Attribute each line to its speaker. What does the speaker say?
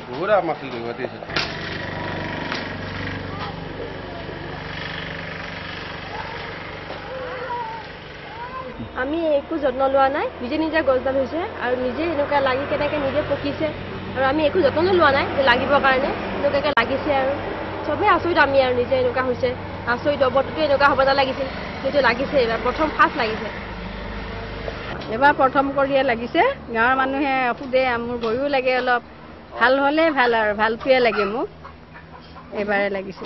Speaker 1: Dura masih lewat itu.
Speaker 2: আমি একো যত্ন লোৱা নাই নিজে নিজে গছডাল হৈছে আৰু নিজে এনেকুৱা লাগি কেনেকৈ নিজে পকিছে আৰু আমি একো যত্ন লোৱা নাই যে লাগিবৰ কাৰণে এনেকুৱাকৈ লাগিছে আৰু চবেই আচৰিত আমি আৰু নিজে এনেকুৱা হৈছে আচৰিত অৱতটো এনেকুৱা হ'ব নালাগিছিল কিন্তু লাগিছে এইবাৰ প্ৰথম ফাৰ্ষ্ট লাগিছে
Speaker 3: এবাৰ প্ৰথম কৰিয়ে লাগিছে গাঁৱৰ মানুহে সুধে মোৰ ভয়ো লাগে অলপ ভাল হ'লে ভাল আৰু ভালটোৱে লাগে মোক এবাৰে লাগিছে